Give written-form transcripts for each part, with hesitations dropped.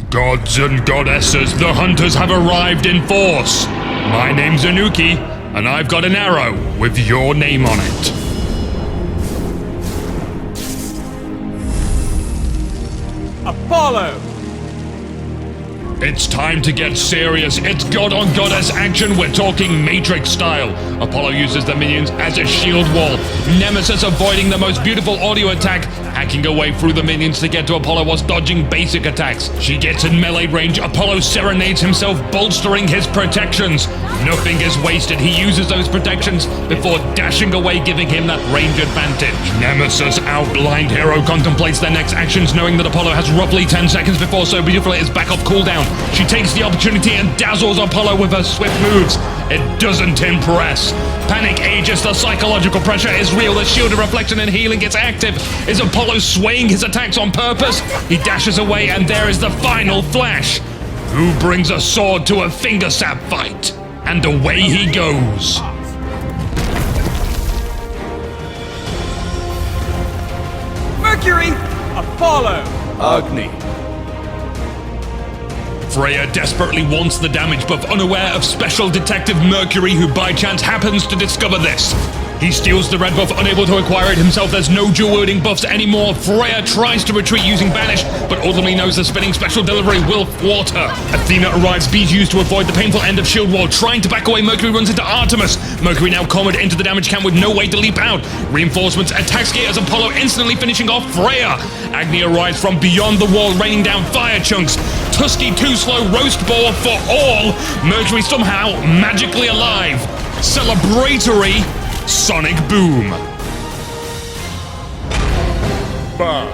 Gods and goddesses, the hunters have arrived in force. My name's Inuki, and I've got an arrow with your name on it. Apollo! It's time to get serious. It's god on goddess action. We're talking Matrix style. Apollo uses the minions as a shield wall. Nemesis avoiding the most beautiful audio attack, hacking away through the minions to get to Apollo whilst dodging basic attacks. She gets in melee range. Apollo serenades himself, bolstering his protections. Nothing is wasted. He uses those protections before dashing away, giving him that range advantage. Nemesis, outlined hero, contemplates their next actions, knowing that Apollo has roughly 10 seconds before So Beautiful is back off cooldown. She takes the opportunity and dazzles Apollo with her swift moves. It doesn't impress. Panic ages, the psychological pressure is real, the shield of reflection and healing gets active. Is Apollo swaying his attacks on purpose? He dashes away and there is the final flash. Who brings a sword to a finger sap fight? And away he goes. Mercury! Apollo! Agni. Freya desperately wants the damage buff, unaware of Special Detective Mercury, who by chance happens to discover this. He steals the red buff, unable to acquire it himself. There's no dual-wielding buffs anymore. Freya tries to retreat using Banish, but ultimately knows the spinning special delivery will thwart her. Athena arrives, bees used to avoid the painful end of shield wall. Trying to back away, Mercury runs into Artemis. Mercury now cornered into the damage camp with no way to leap out. Reinforcements attack gear as Apollo instantly finishing off Freya. Agni arrives from beyond the wall, raining down fire chunks. Tusky too slow, roast boar for all. Mercury somehow magically alive. Celebratory sonic boom. Bang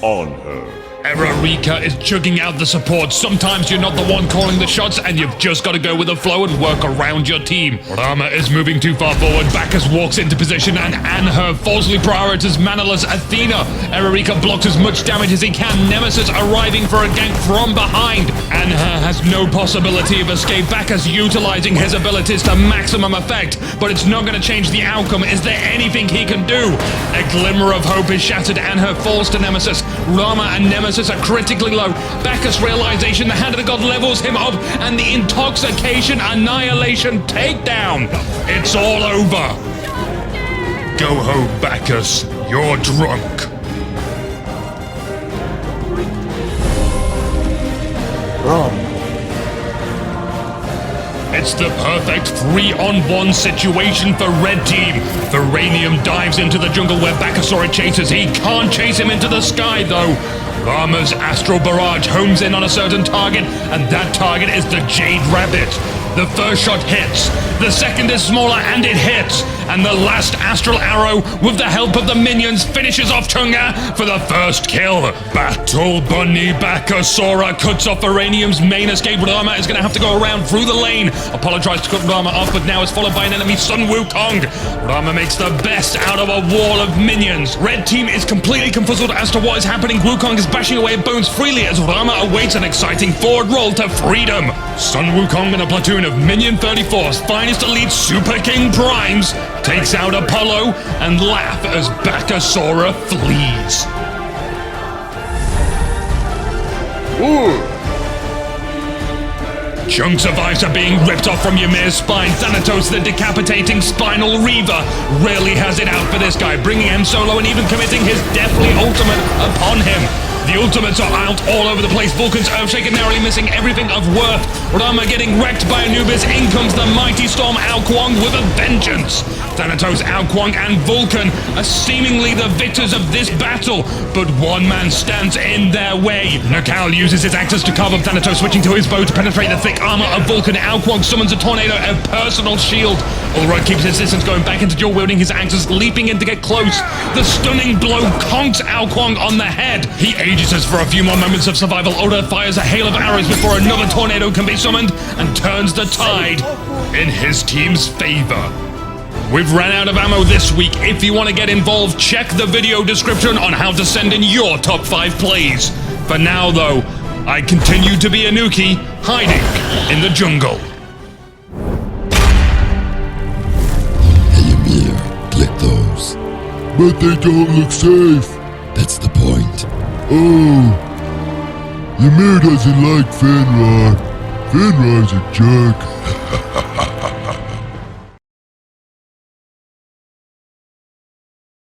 on her. Reba is chugging out the support. Sometimes you're not the one calling the shots and you've just got to go with the flow and work around your team. Rama is moving too far forward. Bacchus walks into position and Anher falsely prioritizes manaless Athena. Reba blocks as much damage as he can. Nemesis arriving for a gank from behind. Anher has no possibility of escape. Bacchus utilizing his abilities to maximum effect, but it's not going to change the outcome. Is there anything he can do? A glimmer of hope is shattered. Anher falls to Nemesis. Rama and Nemesis are critically low. Bacchus' realization, the hand of the god levels him up, and the intoxication annihilation takedown. It's all over. Go home, Bacchus. You're drunk. Run. It's the perfect 3-on-1 situation for Red Team. Thoranium dives into the jungle where Bacchusora chases. He can't chase him into the sky, though. Rama's Astral Barrage homes in on a certain target, and that target is the Jade Rabbit. The first shot hits, the second is smaller and it hits, and the last Astral Arrow, with the help of the minions, finishes off Chunga for the first kill. Battle Bunny Bacchusora cuts off Uranium's main escape. Rama is going to have to go around through the lane. Apollo tries to cut Rama off, but now is followed by an enemy, Sun Wukong. Rama makes the best out of a wall of minions. Red Team is completely confuzzled as to what is happening. Wukong is bashing away at Bones freely as Rama awaits an exciting forward roll to freedom. Sun Wukong and a platoon of Minion 34's finest elite Super King Primes takes out Apollo and laugh as Bacchusora flees. Ooh. Chunks of ice are being ripped off from Ymir's spine. Thanatos, the decapitating spinal Reba, rarely has it out for this guy, bringing him solo and even committing his deathly ultimate upon him. The ultimates are out all over the place. Vulcan's Earthshaker narrowly missing everything of worth. Rama getting wrecked by Anubis. In comes the mighty Storm Ao Kuang with a vengeance. Thanatos, Ao Kuang, and Vulcan are seemingly the victors of this battle, but one man stands in their way. Nakal uses his axes to carve up Thanatos, switching to his bow to penetrate the thick armor of Vulcan. Ao Kuang summons a tornado, a personal shield. Ulrod keeps his distance, going back into dual, wielding his axes, leaping in to get close. The stunning blow conks Ao Kuang on the head. He ages us for a few more moments of survival. Oda fires a hail of arrows before another tornado can be summoned and turns the tide in his team's favor. We've ran out of ammo this week. If you want to get involved, check the video description on how to send in your top 5 plays. For now, though, I continue to be Inuki, hiding in the jungle. Hey Ymir, click those. But they don't look safe. That's the point. Oh. Ymir doesn't like Fenrir. Fenrir's a jerk.